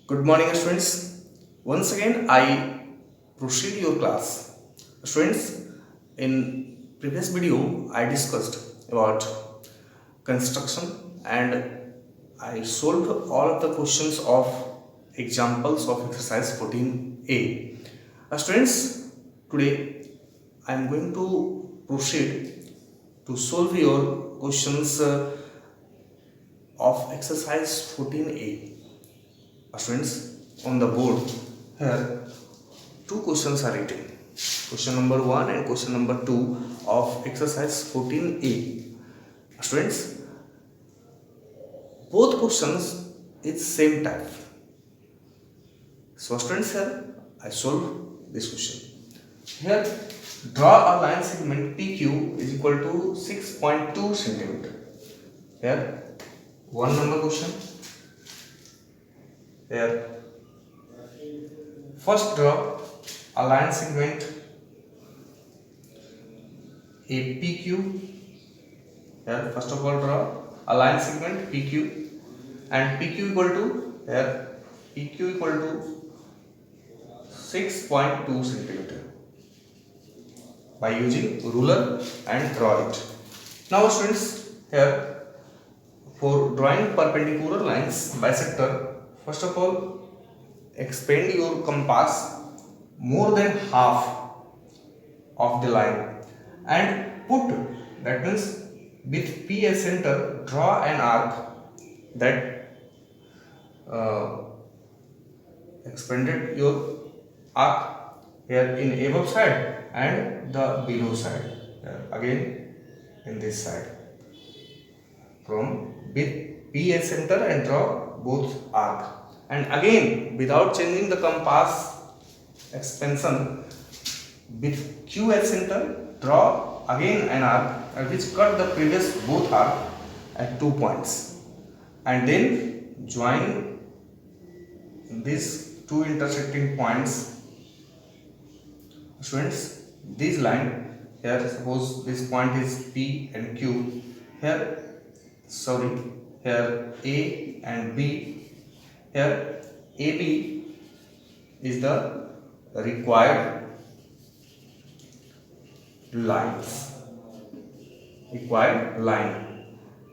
Good morning, students. Once again, I proceed your class. Students, in previous video, I discussed about construction and I solved all of the questions of examples of exercise 14a. Students, today I am going to proceed to solve your questions of exercise 14a. Students, on the board here two questions are written, question number 1 and question number 2 of exercise 14a. Students, both questions is same type. So students, here I solve this question. Here, draw a line segment PQ is equal to 6.2 centimeter. Here one number question. Here, first draw a line segment APQ. Here, first of all, draw a line segment PQ and PQ equal to here PQ equal to 6.2 centimeter by using ruler and draw it. Now, students, here for drawing perpendicular lines bisector, first of all, expand your compass more than half of the line and put, that means with P as center, draw an arc that expanded your arc here in above side and the below side, again in this side, from with P as center and draw both arc, and again without changing the compass expansion with Q as center, draw again an arc which cut the previous both arc at 2 points, and then join these two intersecting points. Students, this line here, suppose this point is P and Q, here here A and B, here AB is the required line.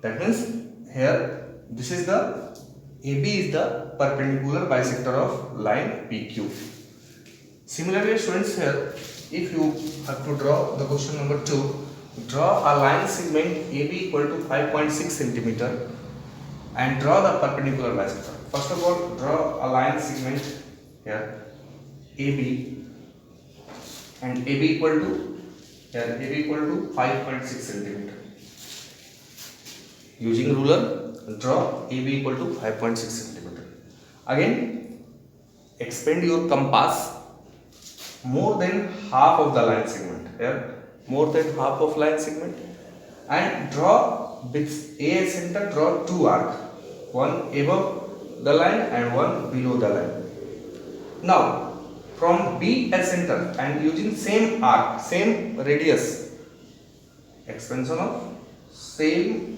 That means here this is the AB is the perpendicular bisector of line PQ. Similarly, students, here if you have to draw the question number 2, draw a line segment AB equal to 5.6 centimeter and draw the perpendicular bisector. First of all, draw a line segment here AB and AB equal to 5.6 centimeter. Using ruler, draw AB equal to 5.6 centimeter. Again, expand your compass more than half of the line segment, here more than half of line segment, and draw with A as center, draw two arcs, one above the line and one below the line. Now from B as center and using same arc, same radius, expansion of same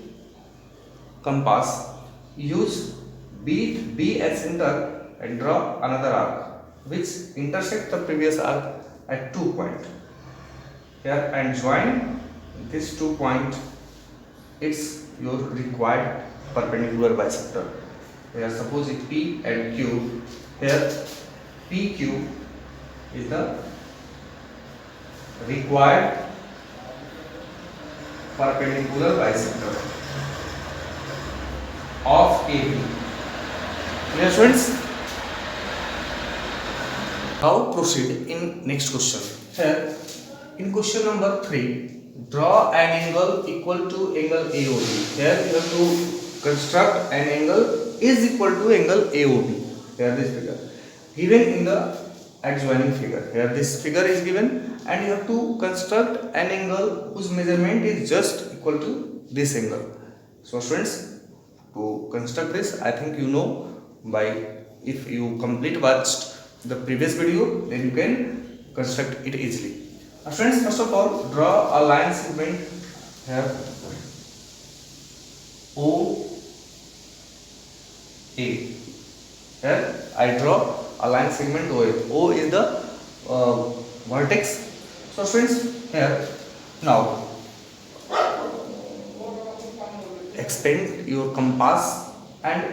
compass, use B as center and draw another arc which intersect the previous arc at 2 points here and join this 2 point. It's your required perpendicular bisector. Here suppose it P and Q, here PQ is the required perpendicular bisector of AB. Clear, students? Now proceed in next question. Here in question number 3, draw an angle equal to angle AOB. Here you have to construct an angle is equal to angle AOB. Here this figure given in the adjoining figure. Here this figure is given and you have to construct an angle whose measurement is just equal to this angle. So students, to construct this, I think you know by, if you complete watched the previous video, then you can construct it easily. Friends, first of all, draw a line segment here O A Here I draw a line segment OA. O is the vertex. So friends, here now expand your compass and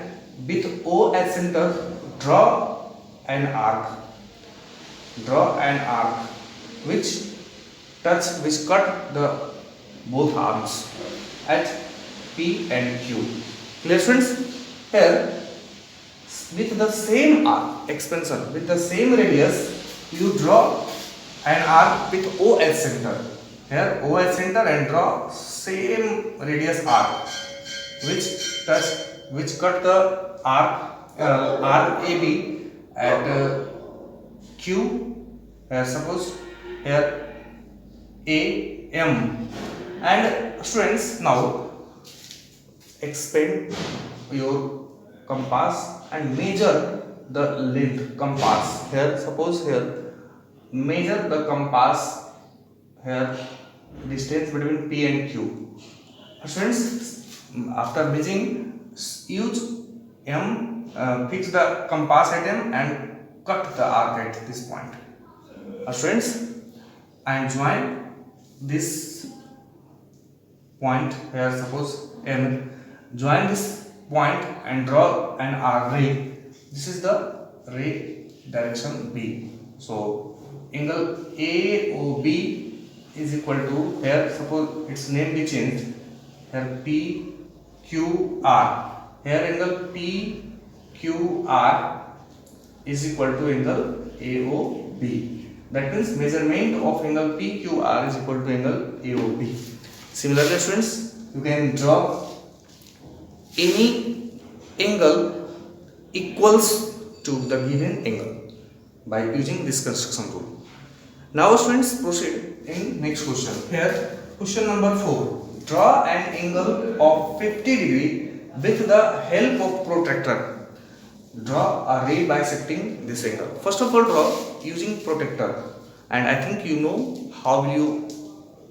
with O as center draw an arc. Draw an arc which cut the both arms at P and Q. Clear friends? Here with the same arc expansion, with the same radius, you draw an arc with O as center. Here O as center and draw same radius arc which cut the arc AB at Q. Suppose here AM. And students, now expand your compass and measure the length compass. Here suppose here measure the compass here distance between P and Q. Students, after measuring, use M, fix the compass at M and cut the arc at this point. Students, and join this point here, suppose M, join this point and draw an arc ray. This is the ray direction B. So angle AOB is equal to, here suppose its name be changed, here PQR. Here angle PQR is equal to angle AOB. That means measurement of angle PQR is equal to angle AOB. Similarly students, you can draw any angle equals to the given angle by using this construction rule. Now students, proceed in next question. Here question number 4. Draw an angle of 50 degree with the help of protractor. Draw a ray bisecting this angle. First of all, draw using protractor, and I think you know how will you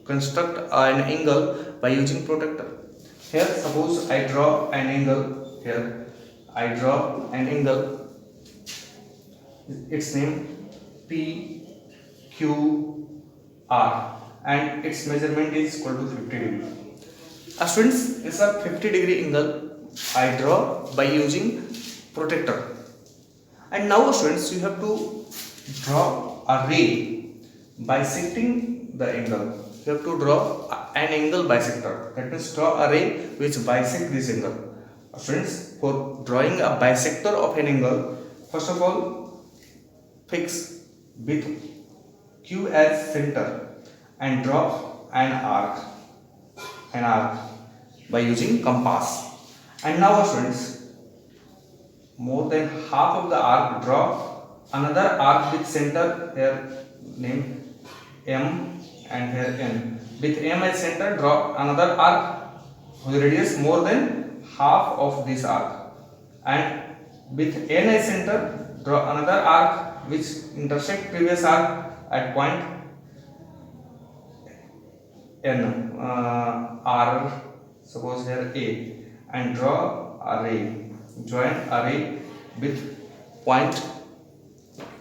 construct an angle by using protractor. Here suppose I draw an angle. Here I draw an angle, its name PQR, and its measurement is equal to 50 degree. Students, it's a 50 degree angle I draw by using protractor. And now students, you have to draw a ray bisecting the angle. You have to draw an angle bisector. That means draw a ray which bisects this angle. Students, for drawing a bisector of an angle, first of all fix with Q as center and draw an arc by using compass. And now students, more than half of the arc, draw another arc with center here named M and here N. With M as center, draw another arc whose radius more than half of this arc, and with N as center, draw another arc which intersect previous arc at point N, R, suppose here A, and draw a ray. Join a ray with point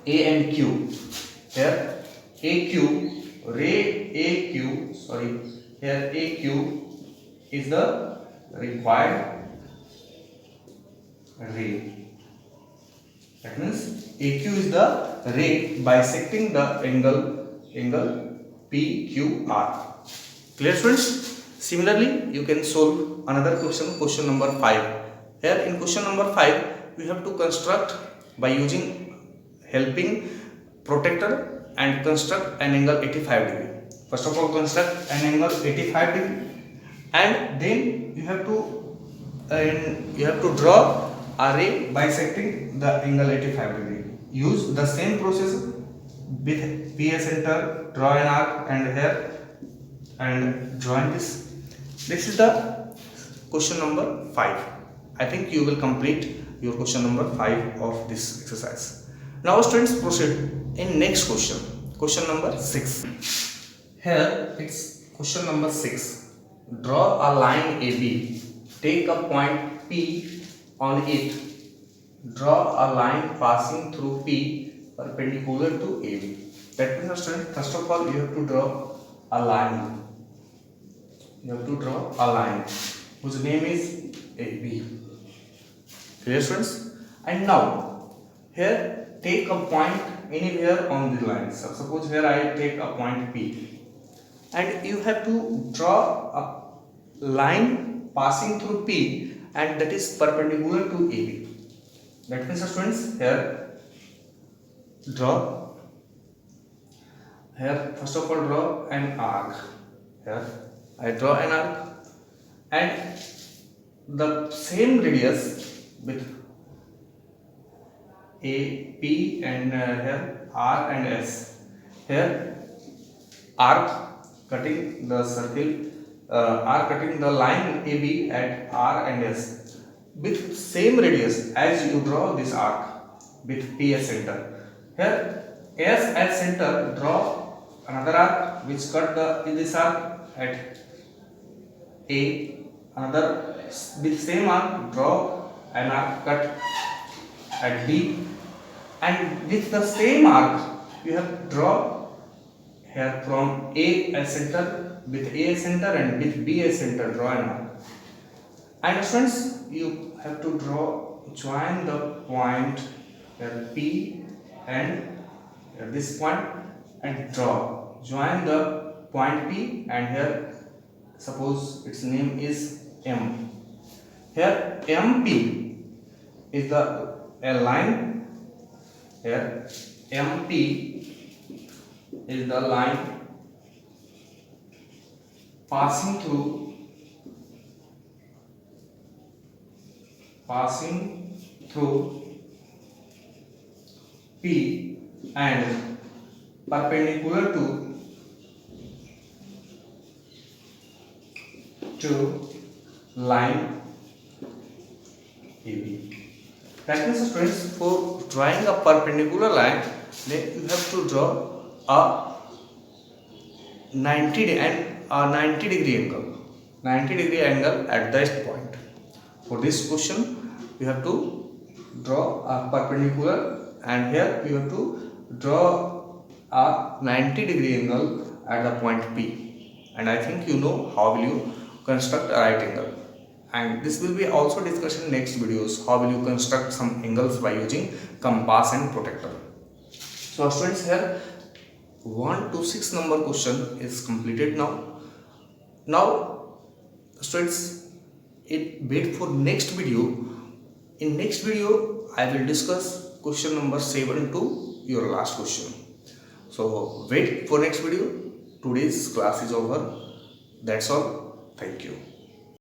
A and Q. Here AQ, ray AQ, sorry, here AQ is the required ray. That means AQ is the ray bisecting the angle PQR. Clear friends? Similarly, you can solve another question number 5. Here in question number 5, we have to construct by using helping protractor and construct an angle 85 degree. First of all, construct an angle 85 degree, and then you have to draw a ray bisecting the angle 85 degree. Use the same process with P as center, draw an arc, and here and join this. This is the question number 5. I think you will complete your question number 5 of this exercise. Now students, proceed in next question number 6. Here it's question number 6. Draw a line AB, take a point P on it draw a line passing through P perpendicular to AB. That means, student, first of all you have to draw a line. You have to draw a line whose name is AB. Clear, students? And now here take a point anywhere on the line. So suppose here I take a point P, and you have to draw a line passing through P and that is perpendicular to AB. That means, students, here first of all draw an arc. Here I draw an arc and the same radius with A, P and here R and S. Here arc cutting the circle, arc cutting the line AB at R and S with same radius as you draw this arc with P as center. Here S as center, draw another arc which cut this arc at A, another with same arc draw an arc cut at B, and with the same arc you have draw here from A as center, with A as center and with B as center draw an arc. And friends, you have to join the point here P and this point and join the point P, and here suppose its name is M. Here MP is a line. Here MP is the line passing through P and perpendicular to line AB. That means, students, for drawing a perpendicular line, then you have to draw a 90 degree angle at that point. For this question, you have to draw a perpendicular, and here you have to draw a 90 degree angle at the point P. And I think you know how will you construct a right angle. And this will be also discussed in next videos, how will you construct some angles by using compass and protractor. So students, here 1 to 6 number question is completed now. Now students, wait for next video. In next video I will discuss question number 7 to your last question. So wait for next video. Today's class is over. That's all. Thank you.